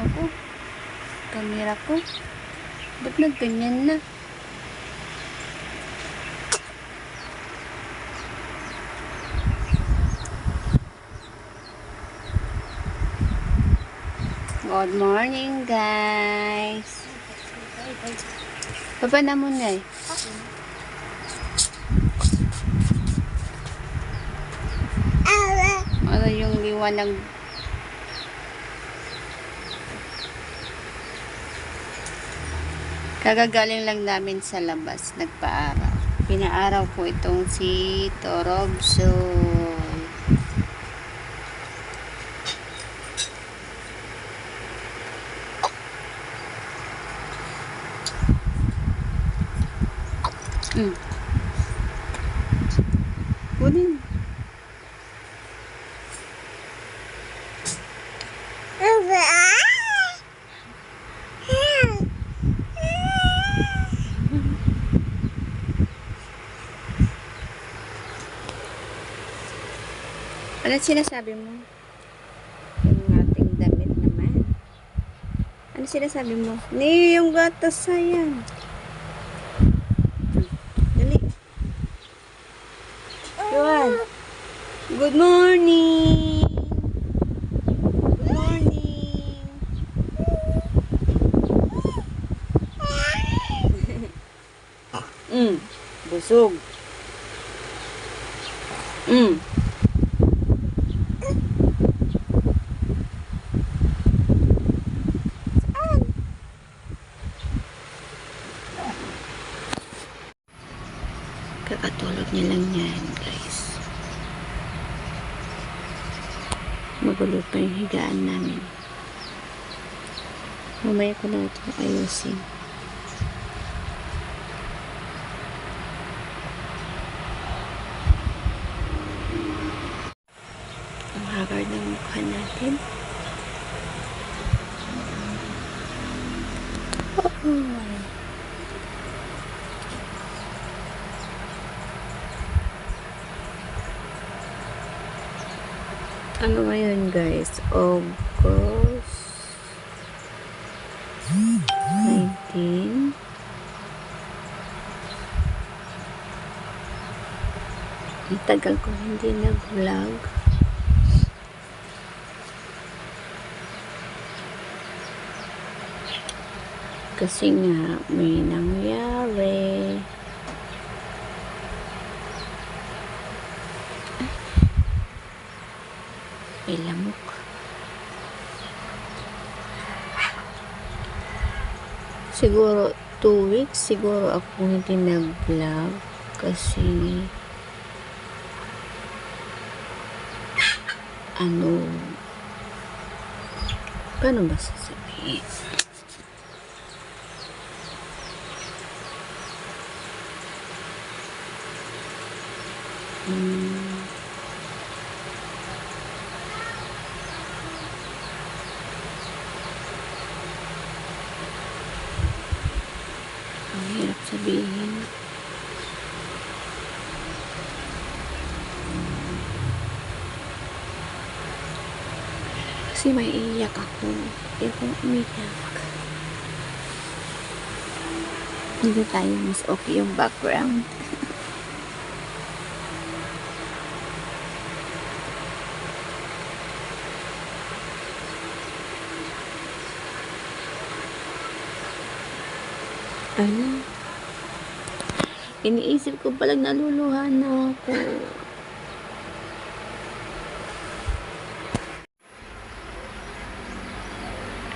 ano ko, camera ko. Ba't nagganyan na? Good morning, guys. Baba na muna eh. Ano yung liwanag? Kagagaling lang namin sa labas, nagpa-araw. Pinaaraw ko itong si Torobso. Kunin. Ano sinasabi mo? Yung ating damit naman. Ano sinasabi mo? Ni, yung gatas sayang. Dali. Yuan. Good morning. Good morning. Busog. Kakatulog niya lang yan, guys. Magulo pa yung higaan namin. Mamaya ko na ito ayusin. Ang haggard ng mukha natin. Ano ngayon, guys? August 19. Ang tagal ko hindi nag-vlog. Kasi nga may nangyari. May lamok. Siguro 2 weeks siguro ako hindi nag-vlog kasi paano ba sasabihin? Ang hirap sabihin. Kasi may iyak ako. Hindi ako umiyak. Dito tayo mas okay yung background. Ano? Iniisip ko palang naluluha na ako.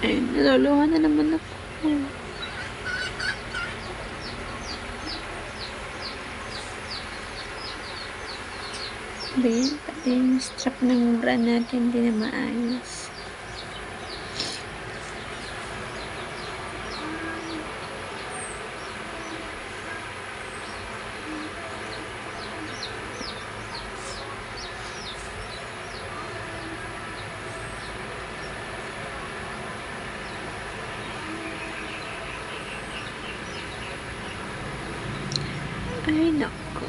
Ay, naluluha na naman ako. Bayan, pati yung strap ng bra natin hindi na maayos. Ay, nako.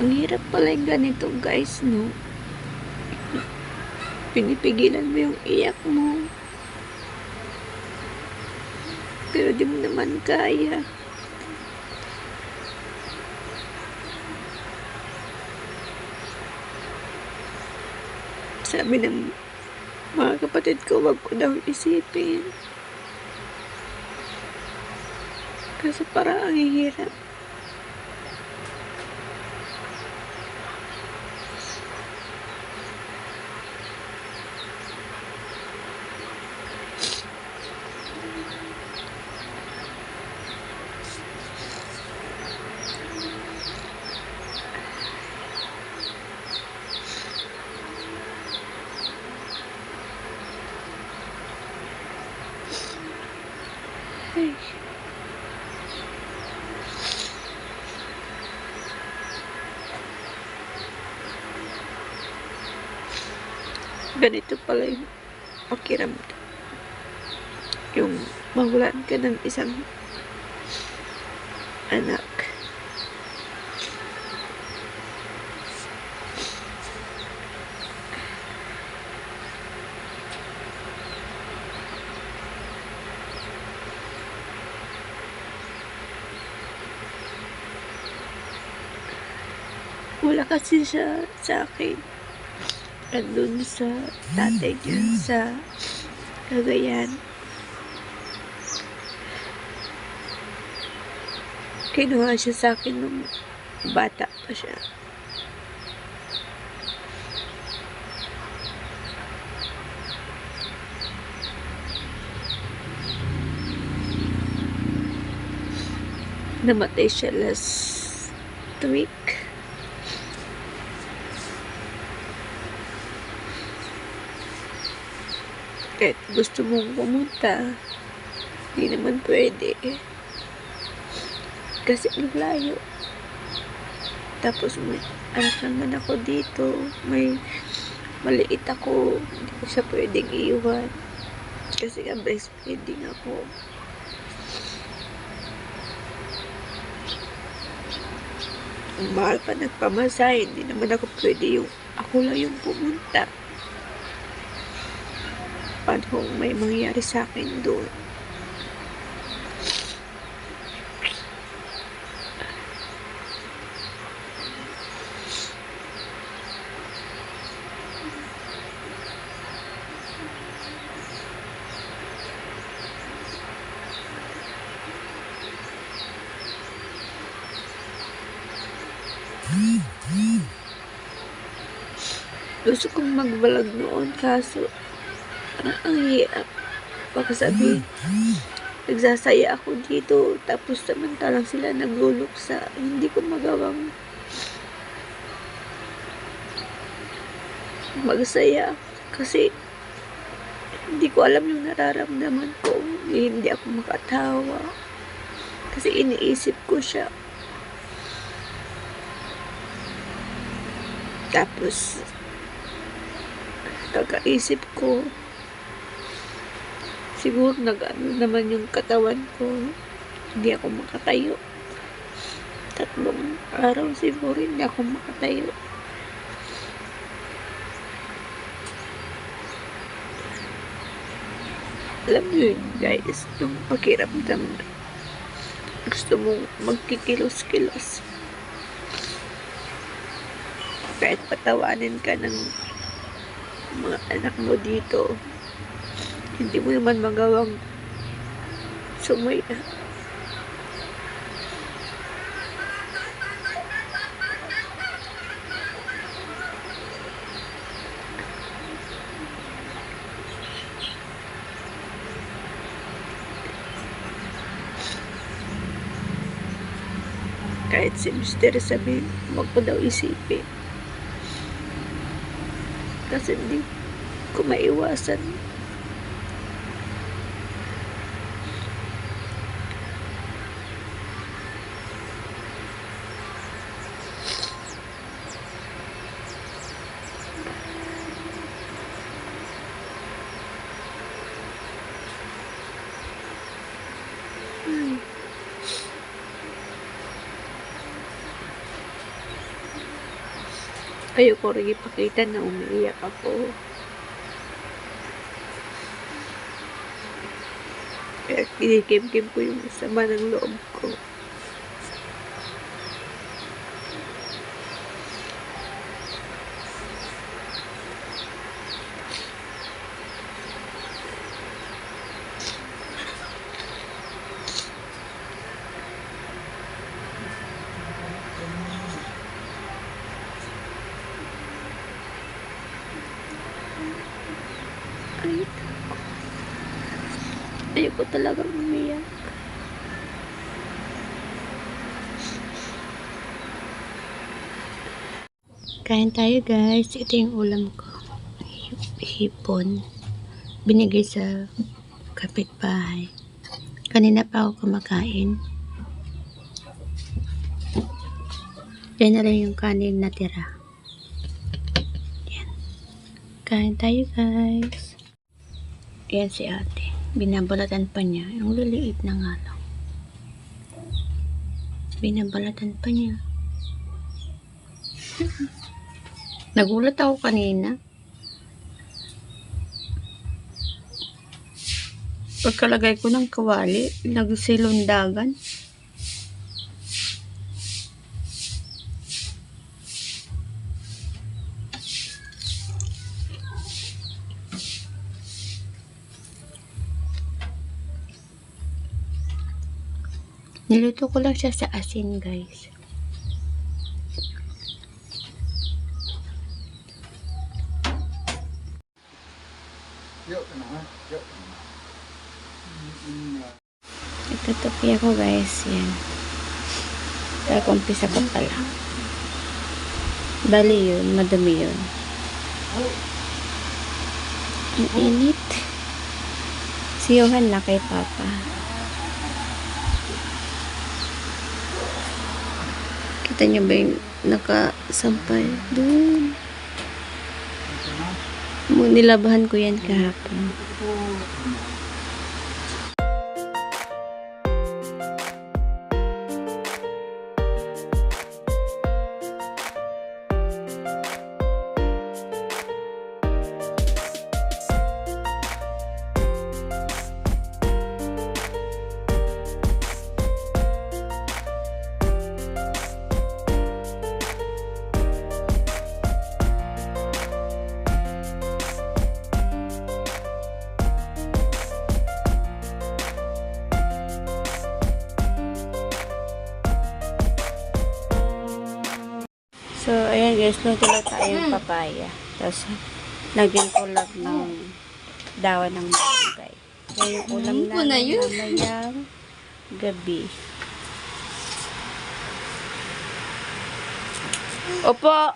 Ang hirap pala yung ganito, guys, no? Pinipigilan mo yung iyak mo. Pero di mo naman kaya. Sabi ng mga kapatid ko, wag ko daw isipin. Kasi parang ang hirap. Ay. Ganito pala yung pakiramdam. Yung mawalan ka ng isang anak. Wala kasi siya sa akin. Andun sa tatay niya sa Cagayan. Kinuha siya sa akin nung bata pa siya. Namatay siya last week. Kahit gusto mong pumunta, hindi naman pwede. Kasi malayo. Tapos may anak naman ako dito. May maliit ako. Hindi ko siya pwedeng iwan. Kasi nga breastfeeding ako. Ang mahal pa nagpamasahe. Hindi naman ako pwede yung ako lang yung pumunta. Paano kung may mangyari sa akin doon? Gusto kong mag-vlog noon kaso ang hirap. Baka sabihin, nagsasaya ako dito tapos samantalang sila nagluluksa. Hindi ko magawang magsaya kasi hindi ko alam yung nararamdaman ko. Hindi ako makatawa kasi iniisip ko siya. Tapos kakaisip ko, siguro nag-ano naman yung katawan ko, hindi ako makatayo. 3 araw siguro hindi ako makatayo. Alam niyo yun guys, yung pakiramdam na gusto mong magkikilos-kilos. Kahit patawanin ka ng mga anak mo dito, hindi mo naman magawang sumaya. Kahit si Mr. sabihin, huwag ko daw isipin. Kasi hindi ko maiwasan. Ayoko rin ipakita na umiiyak ako. Kaya kinikim-kim ko yung sama ng loob ko. Ayoko talaga umiyak. Kain tayo guys. Ito yung ulam ko. Hipon. Binigay sa kapitbahay. Kanina pa ako kumakain. Yan na rin yung kanin na tira. Yan. Kain tayo guys. Yan si ate. Binabalatan pa niya. Yung liliit na nga lang. Binabalatan pa niya. Nagulat ako kanina. Pagkalagay ko ng kawali, nagsilundagan. Niluto ko lang siya sa asin, guys. Itutupi ako, guys. Yan. Kaya-kumpisa ko pala. Bali yun. Madumi yun. Ang init. Siyuhan na kay Papa. Kita niyo ba yung nakasampay? Doon. Nilabahan ko yan kahapon. So, ayan guys, luto lang tayong papaya. Tapos, lagyan ko lang ng dawa ng malunggay. Kaya yung ulam namin mamayang gabi. Opo!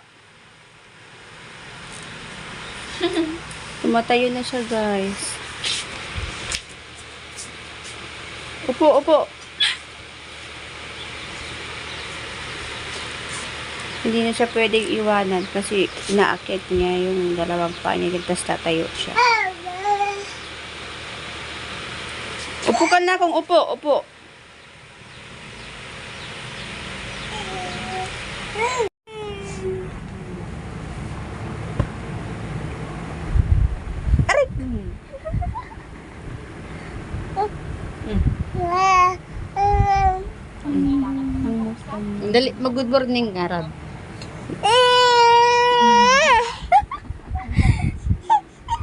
Tumatayo na siya guys. Opo, opo! Hindi na siya pwedeng iwanan kasi inaakit niya yung dalawang paa niya. Tapos tatayo siya. Upo ka na kung upo. Upo. Aray! Dali, mag-good morning, Arab.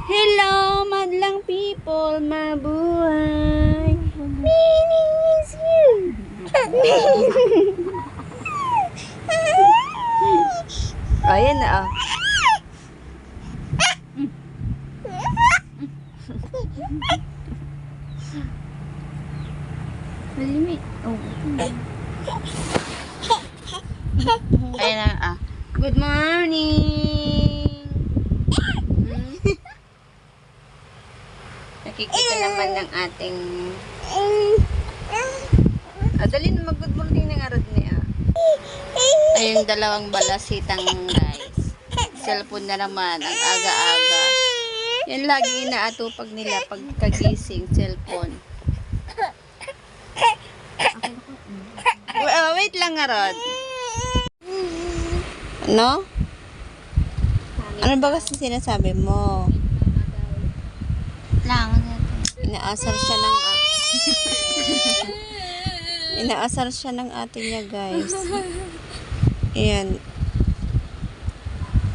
Hello, madlang people, mabuhay. Miss you. Ayan na, oh. Malimit. Oh. Ayan na, ah. Good morning. Nakikita naman ng ating dali na mag-good morning ng arad niya. Ayun, dalawang balasitang guys. Cellphone na naman, ang aga-aga. Yan lagi inaatupag nila pagkagising, cellphone. Wait lang, Arad. Ano? Ano ba kasi sinasabi mo? Inaasar siya ng inaasar siya ng ate niya, guys. Ayan.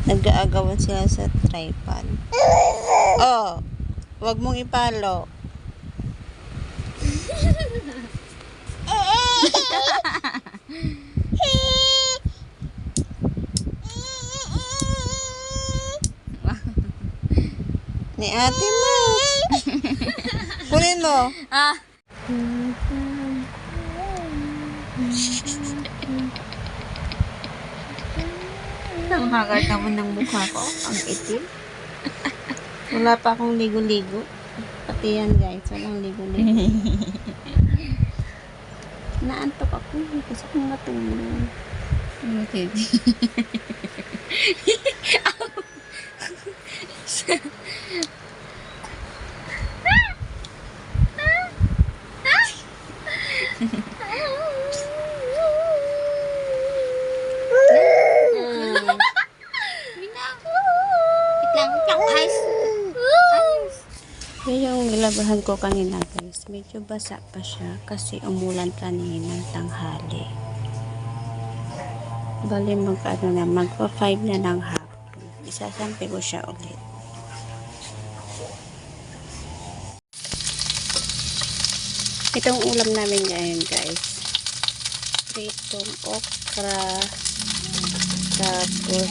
Nag-aagawan sila sa tripod. Oh, wag mong ipalo. Ni ate mo. Kunin mo. Ah. Ang hagar naman ng mukha ko. Ang itim. Wala pa akong ligo-ligo. Pati yan, guys. Walang ligo-ligo. Naantok ako. Gusto kong matulog. Okay. Yan yung nilabahan ko kanina, guys. Medyo basa pa siya kasi umulan kanina tanghali. Bali magpa 5 na ng hapon. Isasampi ko siya ulit. Itong ulam namin ngayon, guys. Pritong okra. Tapos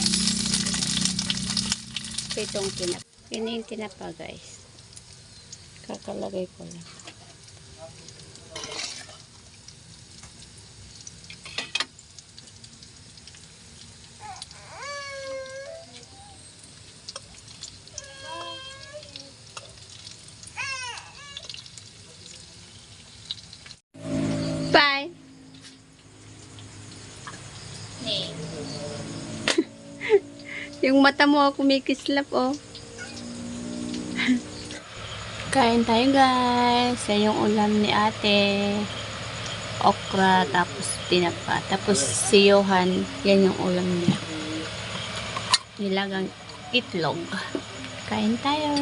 pritong tinapa. Yun yung tinapa, guys. Kakalagay ko lang. Bye! Yung mata mo kumikislap, oh. Kain tayo, guys. Yan yung ulam ni ate. Okra, tapos tinapa. Tapos si Johan, yan yung ulam niya. Nilagang itlog. Kain tayo.